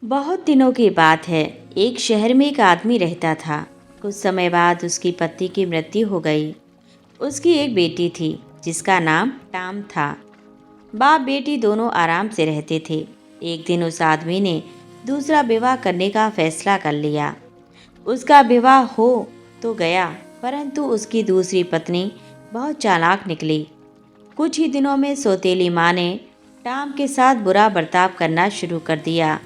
बहुत दिनों की बात है। एक शहर में एक आदमी रहता था। कुछ समय बाद उसकी पत्नी की मृत्यु हो गई। उसकी एक बेटी थी जिसका नाम टाम था। बाप बेटी दोनों आराम से रहते थे। एक दिन उस आदमी ने दूसरा विवाह करने का फैसला कर लिया। उसका विवाह हो तो गया, परंतु उसकी दूसरी पत्नी बहुत चालाक निकली। कुछ ही दिनों में सौतेली माँ ने टाम के साथ बुरा बर्ताव करना शुरू कर दिया।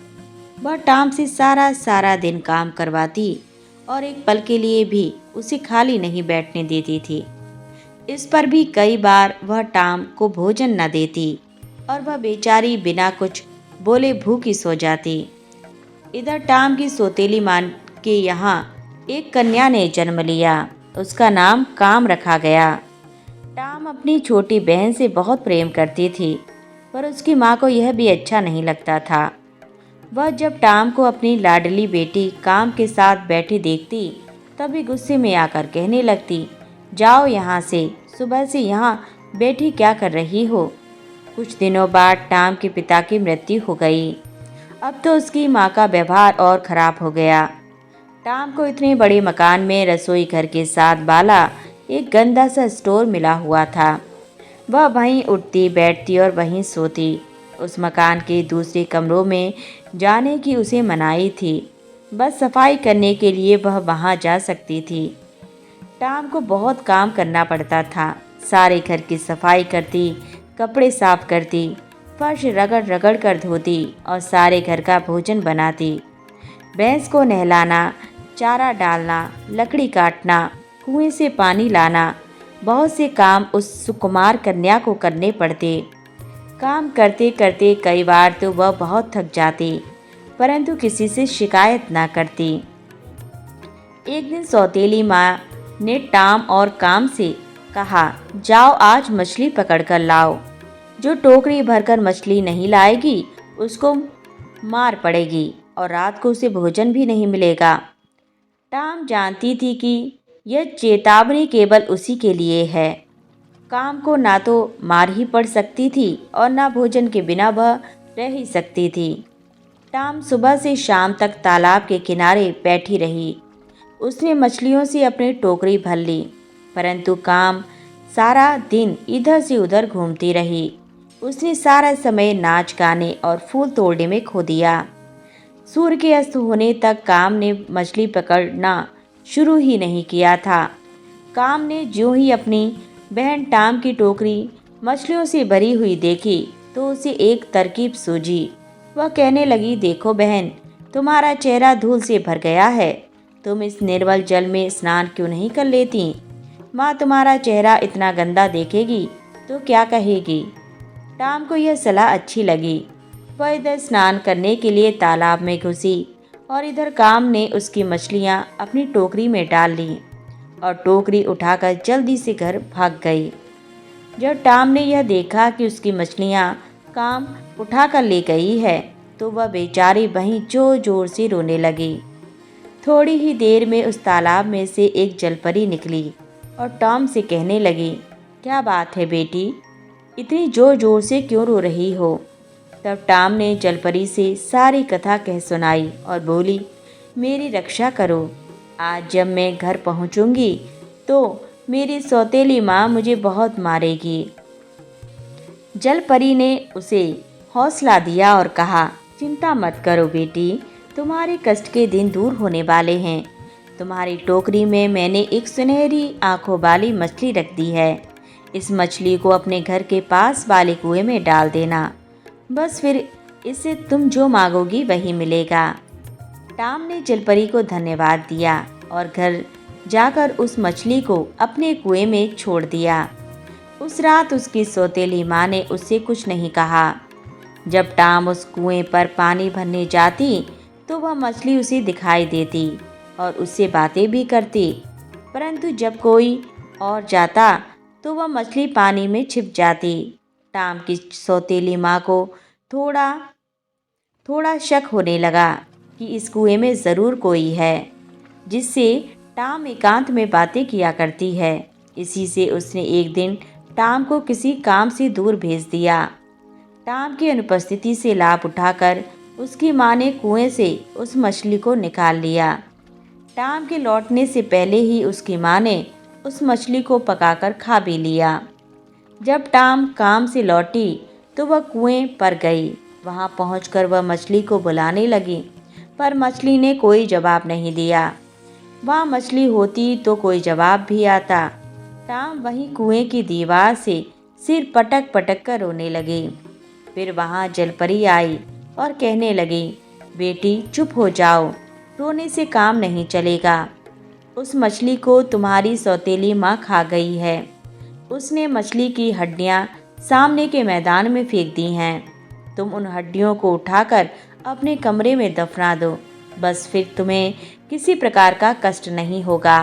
वह टाम से सारा सारा दिन काम करवाती और एक पल के लिए भी उसे खाली नहीं बैठने देती थी। इस पर भी कई बार वह टाम को भोजन न देती और वह बेचारी बिना कुछ बोले भूखी सो जाती। इधर टाम की सौतेली माँ के यहाँ एक कन्या ने जन्म लिया। उसका नाम काम रखा गया। टाम अपनी छोटी बहन से बहुत प्रेम करती थी, पर उसकी माँ को यह भी अच्छा नहीं लगता था। वह जब टाम को अपनी लाडली बेटी काम के साथ बैठी देखती, तभी गुस्से में आकर कहने लगती, जाओ यहाँ से, सुबह से यहाँ बैठी क्या कर रही हो। कुछ दिनों बाद टाम के पिता की मृत्यु हो गई। अब तो उसकी माँ का व्यवहार और खराब हो गया। टाम को इतने बड़े मकान में रसोई घर के साथ बाला एक गंदा सा स्टोर मिला हुआ था। वह वहीं उठती बैठती और वहीं सोती। उस मकान के दूसरे कमरों में जाने की उसे मनाही थी। बस सफाई करने के लिए वह वहां जा सकती थी। टाम को बहुत काम करना पड़ता था। सारे घर की सफाई करती, कपड़े साफ करती, फर्श रगड़ रगड़ कर धोती और सारे घर का भोजन बनाती। भैंस को नहलाना, चारा डालना, लकड़ी काटना, कुएं से पानी लाना, बहुत से काम उस सुकुमार कन्या को करने पड़ते। काम करते करते कई बार तो वह बहुत थक जाती, परंतु किसी से शिकायत ना करती। एक दिन सौतेली माँ ने टाम और काम से कहा, जाओ आज मछली पकड़ कर लाओ। जो टोकरी भरकर मछली नहीं लाएगी उसको मार पड़ेगी और रात को उसे भोजन भी नहीं मिलेगा। टाम जानती थी कि यह चेतावनी केवल उसी के लिए है। काम को ना तो मार ही पड़ सकती थी और ना भोजन के बिना वह रह ही सकती थी। टाम सुबह से शाम तक तालाब के किनारे बैठी रही। उसने मछलियों से अपनी टोकरी भर ली, परंतु काम सारा दिन इधर से उधर घूमती रही। उसने सारा समय नाच गाने और फूल तोड़ने में खो दिया। सूर्य के अस्त होने तक काम ने मछली पकड़ना शुरू ही नहीं किया था। काम ने ज्यों ही अपनी बहन टाम की टोकरी मछलियों से भरी हुई देखी तो उसे एक तरकीब सूझी। वह कहने लगी, देखो बहन, तुम्हारा चेहरा धूल से भर गया है। तुम इस निर्मल जल में स्नान क्यों नहीं कर लेती। माँ तुम्हारा चेहरा इतना गंदा देखेगी तो क्या कहेगी। टाम को यह सलाह अच्छी लगी। वह इधर स्नान करने के लिए तालाब में घुसी और इधर काम ने उसकी मछलियाँ अपनी टोकरी में डाल ली और टोकरी उठाकर जल्दी से घर भाग गई। जब टाम ने यह देखा कि उसकी मछलियाँ काम उठाकर ले गई है, तो वह बेचारी वहीं जोर जोर से रोने लगी। थोड़ी ही देर में उस तालाब में से एक जलपरी निकली और टॉम से कहने लगी, क्या बात है बेटी, इतनी जोर जोर से क्यों रो रही हो। तब टॉम ने जलपरी से सारी कथा कह सुनाई और बोली, मेरी रक्षा करो। आज जब मैं घर पहुंचूंगी तो मेरी सौतेली माँ मुझे बहुत मारेगी। जलपरी ने उसे हौसला दिया और कहा, चिंता मत करो बेटी, तुम्हारे कष्ट के दिन दूर होने वाले हैं। तुम्हारी टोकरी में मैंने एक सुनहरी आंखों वाली मछली रख दी है। इस मछली को अपने घर के पास वाले कुएं में डाल देना। बस फिर इससे तुम जो मांगोगी वही मिलेगा। टाम ने जलपरी को धन्यवाद दिया और घर जाकर उस मछली को अपने कुएं में छोड़ दिया। उस रात उसकी सौतेली माँ ने उससे कुछ नहीं कहा। जब टाम उस कुएं पर पानी भरने जाती तो वह मछली उसे दिखाई देती और उससे बातें भी करती, परंतु जब कोई और जाता तो वह मछली पानी में छिप जाती। टाम की सौतेली माँ को थोड़ा थोड़ा शक होने लगा कि इस कुएं में ज़रूर कोई है जिससे टाम एकांत में बातें किया करती है। इसी से उसने एक दिन टाम को किसी काम से दूर भेज दिया। टाम की अनुपस्थिति से लाभ उठाकर उसकी माँ ने कुएं से उस मछली को निकाल लिया। टाम के लौटने से पहले ही उसकी माँ ने उस मछली को पकाकर खा भी लिया। जब टाम काम से लौटी तो वह कुएं पर गई। वहां पहुंचकर वह मछली को बुलाने लगी, पर मछली ने कोई जवाब नहीं दिया। वहां मछली होती तो कोई जवाब भी आता। टाम वहीं कुएं की दीवार से सिर पटक पटक कर रोने लगी। फिर वहां जलपरी आई और कहने लगी, बेटी चुप हो जाओ, रोने से काम नहीं चलेगा। उस मछली को तुम्हारी सौतेली माँ खा गई है। उसने मछली की हड्डियाँ सामने के मैदान में फेंक दी हैं। तुम उन हड्डियों को उठाकर अपने कमरे में दफना दो, बस फिर तुम्हें किसी प्रकार का कष्ट नहीं होगा।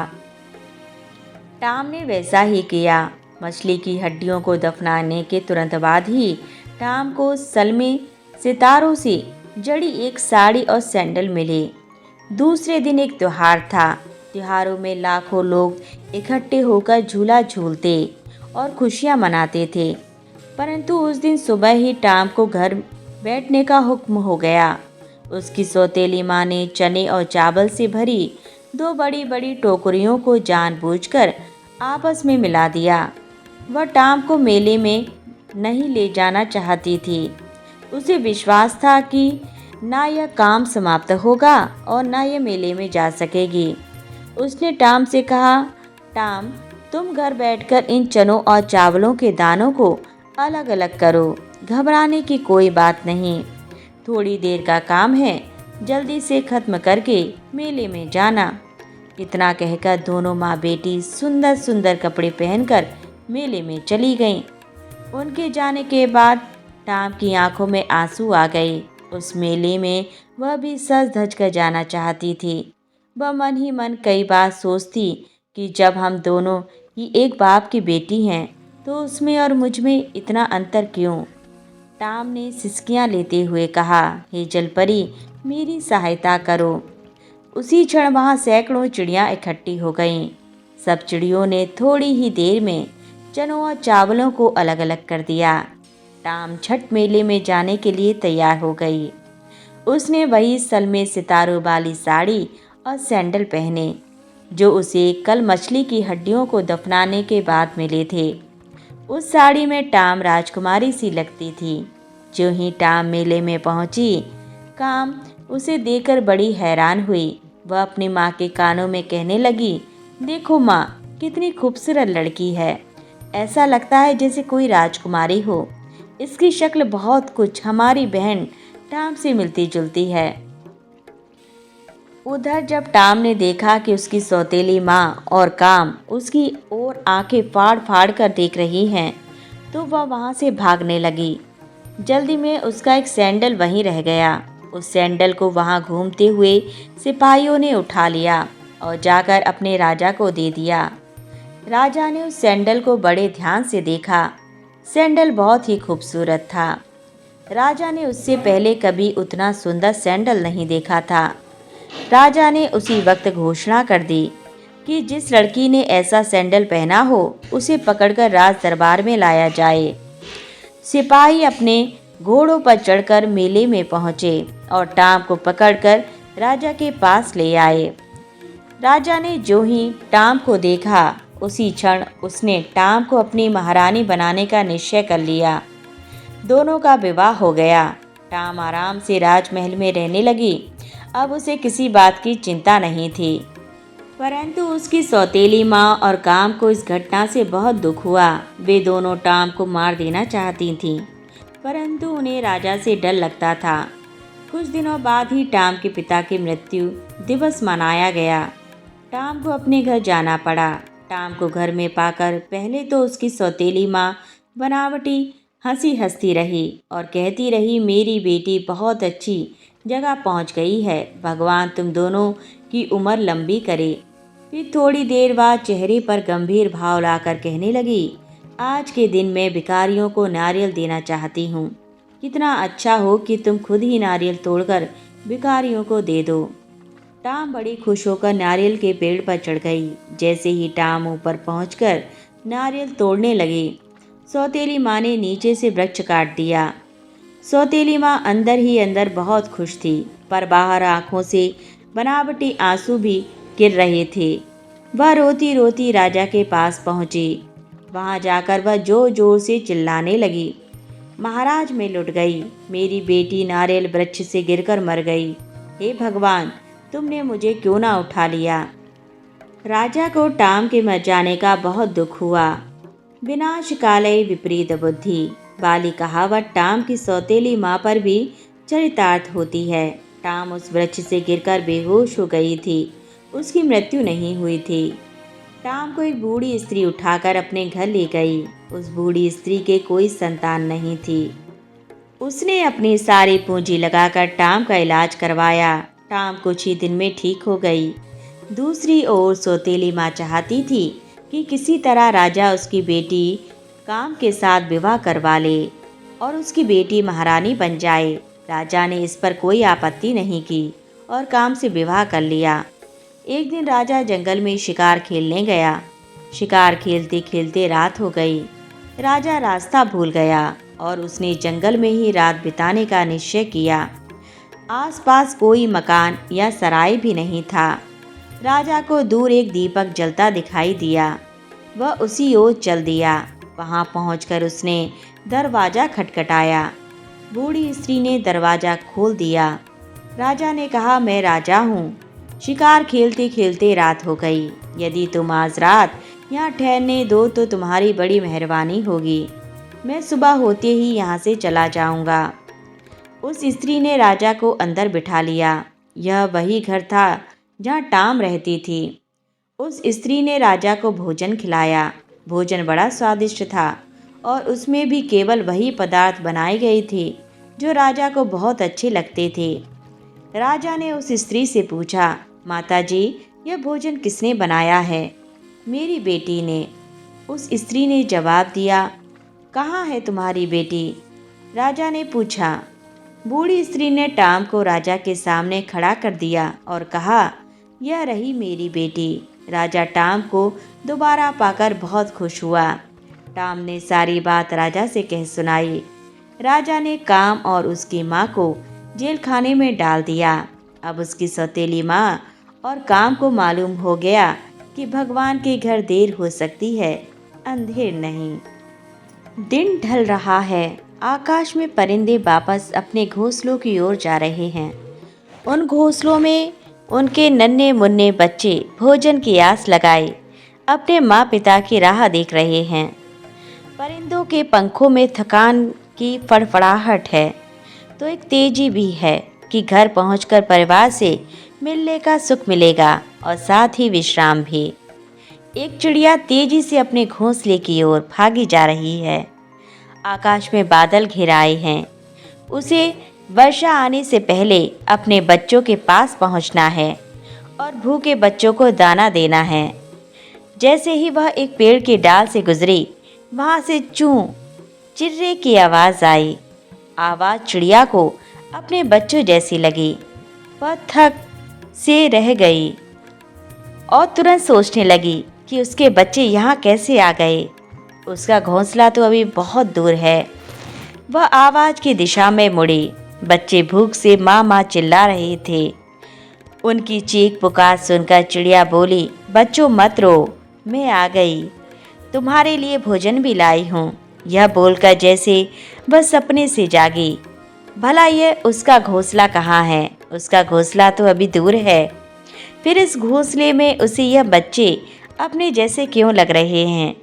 टाम ने वैसा ही किया। मछली की हड्डियों को दफनाने के तुरंत बाद ही टाम को सलमे सितारों से जड़ी एक साड़ी और सैंडल मिले। दूसरे दिन एक त्योहार था। त्योहारों में लाखों लोग इकट्ठे होकर झूला झूलते और खुशियां मनाते थे। परंतु उस दिन सुबह ही टाम को घर बैठने का हुक्म हो गया। उसकी सौतेली माँ ने चने और चावल से भरी दो बड़ी बड़ी टोकरियों को जानबूझकर आपस में मिला दिया। वह टाम को मेले में नहीं ले जाना चाहती थी। उसे विश्वास था कि ना यह काम समाप्त होगा और ना यह मेले में जा सकेगी। उसने टाम से कहा, टाम तुम घर बैठकर इन चनों और चावलों के दानों को अलग अलग करो। घबराने की कोई बात नहीं। थोड़ी देर का काम है, जल्दी से खत्म करके मेले में जाना। इतना कहकर दोनों माँ बेटी सुंदर सुंदर कपड़े पहनकर मेले में चली गईं। उनके जाने के बाद टाम की आंखों में आंसू आ गए। उस मेले में वह भी सज धज कर जाना चाहती थी। वह मन ही मन कई बार सोचती कि जब हम दोनों ही एक बाप की बेटी हैं तो उसमें और मुझ में इतना अंतर क्यों। टाम ने सिसकियां लेते हुए कहा, हे जलपरी मेरी सहायता करो। उसी क्षण वहां सैकड़ों चिड़ियां इकट्ठी हो गईं। सब चिड़ियों ने थोड़ी ही देर में चनों और चावलों को अलग अलग कर दिया। टाम छठ मेले में जाने के लिए तैयार हो गई। उसने वही सलमे सितारों वाली साड़ी और सैंडल पहने जो उसे कल मछली की हड्डियों को दफनाने के बाद मिले थे। उस साड़ी में टाम राजकुमारी सी लगती थी। जो ही टाम मेले में पहुंची, काम उसे देखकर बड़ी हैरान हुई। वह अपनी माँ के कानों में कहने लगी, देखो माँ, कितनी खूबसूरत लड़की है। ऐसा लगता है जैसे कोई राजकुमारी हो। इसकी शक्ल बहुत कुछ हमारी बहन टाम से मिलती जुलती है। उधर जब टाम ने देखा कि उसकी सौतेली माँ और काम उसकी ओर आंखें फाड़ फाड़ कर देख रही हैं, तो वह वहाँ से भागने लगी। जल्दी में उसका एक सैंडल वहीं रह गया। उस सैंडल को वहाँ घूमते हुए सिपाहियों ने उठा लिया और जाकर अपने राजा को दे दिया। राजा ने उस सैंडल को बड़े ध्यान से देखा। सैंडल बहुत ही खूबसूरत था। राजा ने उससे पहले कभी उतना सुंदर सैंडल नहीं देखा था। राजा ने उसी वक्त घोषणा कर दी कि जिस लड़की ने ऐसा सैंडल पहना हो उसे पकड़कर राज दरबार में लाया जाए। सिपाही अपने घोड़ों पर चढ़कर मेले में पहुंचे और टाम को पकड़कर राजा के पास ले आए। राजा ने जो ही टाम को देखा, उसी क्षण उसने टाम को अपनी महारानी बनाने का निश्चय कर लिया। दोनों का विवाह हो गया। टाम आराम से राजमहल में रहने लगी। अब उसे किसी बात की चिंता नहीं थी। परंतु उसकी सौतेली माँ और काम को इस घटना से बहुत दुख हुआ। वे दोनों टाम को मार देना चाहती थीं, परंतु उन्हें राजा से डर लगता था। कुछ दिनों बाद ही टाम के पिता की मृत्यु दिवस मनाया गया। टाम को अपने घर जाना पड़ा। टाम को घर में पाकर पहले तो उसकी सौतेली माँ बनावटी हंसी हंसती रही और कहती रही, मेरी बेटी बहुत अच्छी जगह पहुंच गई है। भगवान तुम दोनों की उम्र लंबी करे। फिर थोड़ी देर बाद चेहरे पर गंभीर भाव लाकर कहने लगी, आज के दिन मैं भिखारियों को नारियल देना चाहती हूँ। कितना अच्छा हो कि तुम खुद ही नारियल तोड़कर भिखारियों को दे दो। टाम बड़ी खुश होकर नारियल के पेड़ पर चढ़ गई। जैसे ही टाम ऊपर पहुंचकर नारियल तोड़ने लगी, सौतेली माँ ने नीचे से वृक्ष काट दिया। सौतेली माँ अंदर ही अंदर बहुत खुश थी, पर बाहर आंखों से बनावटी आंसू भी गिर रहे थे। वह रोती रोती राजा के पास पहुंची। वहां जाकर वह जोर जोर से चिल्लाने लगी, महाराज मैं लुट गई, मेरी बेटी नारियल वृक्ष से गिरकर मर गई। हे भगवान, तुमने मुझे क्यों ना उठा लिया। राजा को टाम के मर जाने का बहुत दुख हुआ। विनाश काले विपरीत बुद्धि वाली कहावत टाम की सौतेली माँ पर भी चरितार्थ होती है। टाम उस वृक्ष से गिरकर बेहोश हो गई थी, उसकी मृत्यु नहीं हुई थी। टाम को एक बूढ़ी स्त्री उठाकर अपने घर ले गई। उस बूढ़ी स्त्री के कोई संतान नहीं थी। उसने अपनी सारी पूंजी लगाकर टाम का इलाज करवाया। टाम कुछ ही दिन में ठीक हो गई। दूसरी ओर सौतेली माँ चाहती थी कि किसी तरह राजा उसकी बेटी काम के साथ विवाह करवा ले और उसकी बेटी महारानी बन जाए। राजा ने इस पर कोई आपत्ति नहीं की और काम से विवाह कर लिया। एक दिन राजा जंगल में शिकार खेलने गया। शिकार खेलते खेलते रात हो गई। राजा रास्ता भूल गया और उसने जंगल में ही रात बिताने का निश्चय किया। आसपास कोई मकान या सराय भी नहीं था। राजा को दूर एक दीपक जलता दिखाई दिया। वह उसी ओर चल दिया। वहां पहुंचकर उसने दरवाजा खटखटाया। बूढ़ी स्त्री ने दरवाजा खोल दिया। राजा ने कहा, मैं राजा हूँ। शिकार खेलते खेलते रात हो गई। यदि तुम आज रात यहाँ ठहरने दो तो तुम्हारी बड़ी मेहरबानी होगी। मैं सुबह होते ही यहाँ से चला जाऊँगा। उस स्त्री ने राजा को अंदर बिठा लिया। यह वही घर था जहाँ टाम रहती थी। उस स्त्री ने राजा को भोजन खिलाया। भोजन बड़ा स्वादिष्ट था और उसमें भी केवल वही पदार्थ बनाए गए थे जो राजा को बहुत अच्छे लगते थे। राजा ने उस स्त्री से पूछा, माताजी, यह भोजन किसने बनाया है? मेरी बेटी ने। उस स्त्री ने जवाब दिया। कहाँ है तुम्हारी बेटी? राजा ने पूछा। बूढ़ी स्त्री ने टाम को राजा के सामने खड़ा कर दिया और कहा, यह रही मेरी बेटी। राजा टाम को दोबारा पाकर बहुत खुश हुआ। टाम ने सारी बात राजा से कह सुनाई। राजा ने काम और उसकी माँ को जेल खाने में डाल दिया। अब उसकी सौतेली माँ और काम को मालूम हो गया कि भगवान के घर देर हो सकती है, अंधेर नहीं। दिन ढल रहा है। आकाश में परिंदे वापस अपने घोंसलों की ओर जा रहे हैं। उन घोंसलों में उनके नन्हे मुन्ने बच्चे भोजन की आस लगाए अपने माँ पिता की राह देख रहे हैं। परिंदों के पंखों में थकान की फड़फड़ाहट है तो एक तेजी भी है कि घर पहुंचकर परिवार से मिलने का सुख मिलेगा और साथ ही विश्राम भी। एक चिड़िया तेजी से अपने घोंसले की ओर भागी जा रही है। आकाश में बादल घिराए हैं। उसे वर्षा आने से पहले अपने बच्चों के पास पहुंचना है और भूखे बच्चों को दाना देना है। जैसे ही वह एक पेड़ के डाल से गुजरी, वहां से चूं चिर्रे की आवाज़ आई। आवाज़ चिड़िया को अपने बच्चों जैसी लगी। वह थक से रह गई और तुरंत सोचने लगी कि उसके बच्चे यहाँ कैसे आ गए। उसका घोंसला तो अभी बहुत दूर है। वह आवाज़ की दिशा में मुड़ी। बच्चे भूख से माँ माँ चिल्ला रहे थे। उनकी चीख पुकार सुनकर चिड़िया बोली, बच्चों मत रो, मैं आ गई, तुम्हारे लिए भोजन भी लाई हूँ। यह बोलकर जैसे वह सपने से जागी। भला यह उसका घोंसला कहाँ है? उसका घोंसला तो अभी दूर है। फिर इस घोंसले में उसे यह बच्चे अपने जैसे क्यों लग रहे हैं?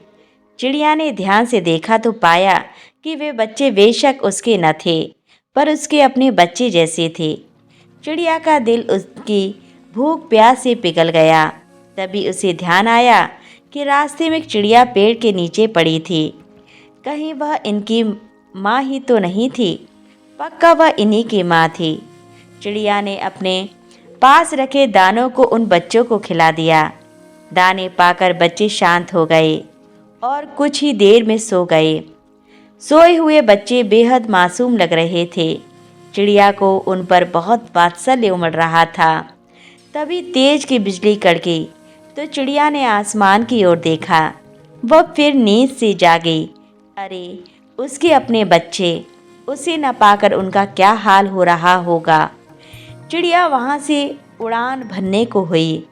चिड़िया ने ध्यान से देखा तो पाया कि वे बच्चे बेशक उसके न थे, पर उसके अपने बच्चे जैसे थे। चिड़िया का दिल उसकी भूख प्यास से पिघल गया। तभी उसे ध्यान आया कि रास्ते में एक चिड़िया पेड़ के नीचे पड़ी थी। कहीं वह इनकी माँ ही तो नहीं थी? पक्का वह इन्हीं की माँ थी। चिड़िया ने अपने पास रखे दानों को उन बच्चों को खिला दिया। दाने पाकर बच्चे शांत हो गए और कुछ ही देर में सो गए। सोए हुए बच्चे बेहद मासूम लग रहे थे। चिड़िया को उन पर बहुत वात्सल्य उमड़ रहा था। तभी तेज की बिजली कड़की तो चिड़िया ने आसमान की ओर देखा। वह फिर नींद से जागी। अरे, उसके अपने बच्चे उसे न पाकर उनका क्या हाल हो रहा होगा। चिड़िया वहाँ से उड़ान भरने को हुई,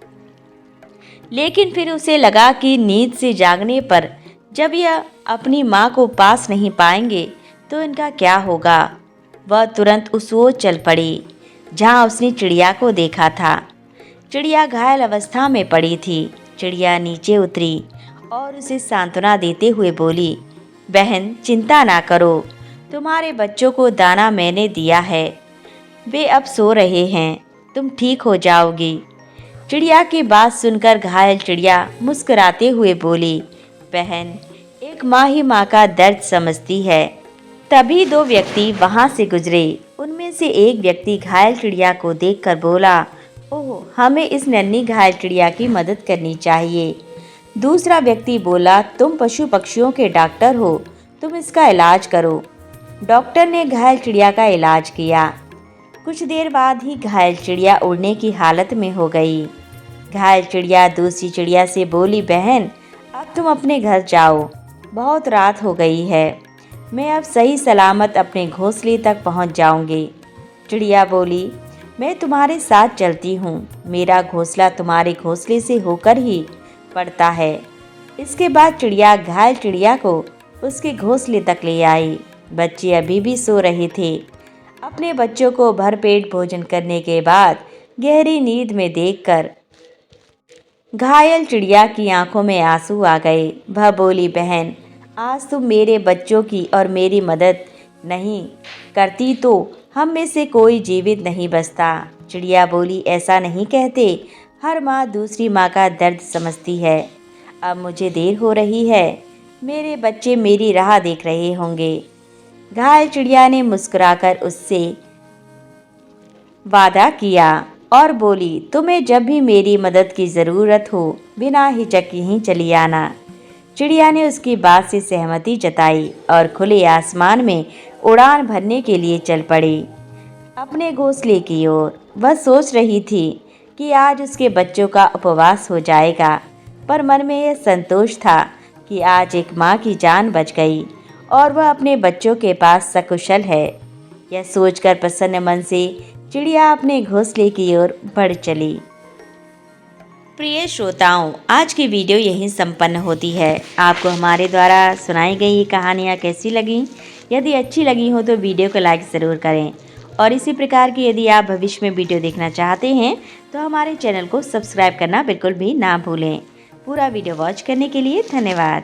लेकिन फिर उसे लगा कि नींद से जागने पर जब यह अपनी माँ को पास नहीं पाएंगे तो इनका क्या होगा। वह तुरंत उस ओर चल पड़ी जहाँ उसने चिड़िया को देखा था। चिड़िया घायल अवस्था में पड़ी थी। चिड़िया नीचे उतरी और उसे सांत्वना देते हुए बोली, बहन चिंता ना करो, तुम्हारे बच्चों को दाना मैंने दिया है, वे अब सो रहे हैं, तुम ठीक हो जाओगी। चिड़िया की बात सुनकर घायल चिड़िया मुस्कुराते हुए बोली, बहन एक माँ ही माँ का दर्द समझती है। तभी दो व्यक्ति वहाँ से गुजरे। उनमें से एक व्यक्ति घायल चिड़िया को देखकर बोला, ओह हमें इस नन्ही घायल चिड़िया की मदद करनी चाहिए। दूसरा व्यक्ति बोला, तुम पशु पक्षियों के डॉक्टर हो, तुम इसका इलाज करो। डॉक्टर ने घायल चिड़िया का इलाज किया। कुछ देर बाद ही घायल चिड़िया उड़ने की हालत में हो गई। घायल चिड़िया दूसरी चिड़िया से बोली, बहन अब तुम अपने घर जाओ, बहुत रात हो गई है, मैं अब सही सलामत अपने घोंसले तक पहुंच जाऊंगी। चिड़िया बोली, मैं तुम्हारे साथ चलती हूँ, मेरा घोंसला तुम्हारे घोंसले से होकर ही पड़ता है। इसके बाद चिड़िया घायल चिड़िया को उसके घोंसले तक ले आई। बच्चे अभी भी सो रहे थे। अपने बच्चों को भरपेट भोजन करने के बाद गहरी नींद में देखकर घायल चिड़िया की आंखों में आंसू आ गए। वह बोली, बहन आज तुम मेरे बच्चों की और मेरी मदद नहीं करती तो हम में से कोई जीवित नहीं बचता। चिड़िया बोली, ऐसा नहीं कहते, हर माँ दूसरी माँ का दर्द समझती है। अब मुझे देर हो रही है, मेरे बच्चे मेरी राह देख रहे होंगे। घायल चिड़िया ने मुस्कुराकर उससे वादा किया और बोली, तुम्हें जब भी मेरी मदद की ज़रूरत हो बिना हिचक यहीं चली आना। चिड़िया ने उसकी बात से सहमति जताई और खुले आसमान में उड़ान भरने के लिए चल पड़ी अपने घोंसले की ओर। वह सोच रही थी कि आज उसके बच्चों का उपवास हो जाएगा, पर मन में यह संतोष था कि आज एक माँ की जान बच गई और वह अपने बच्चों के पास सकुशल है। यह सोचकर प्रसन्न मन से चिड़िया अपने घोंसले की ओर बढ़ चली। प्रिय श्रोताओं, आज की वीडियो यहीं संपन्न होती है। आपको हमारे द्वारा सुनाई गई ये कहानियाँ कैसी लगी? यदि अच्छी लगी हो तो वीडियो को लाइक ज़रूर करें और इसी प्रकार की यदि आप भविष्य में वीडियो देखना चाहते हैं तो हमारे चैनल को सब्सक्राइब करना बिल्कुल भी ना भूलें। पूरा वीडियो वॉच करने के लिए धन्यवाद।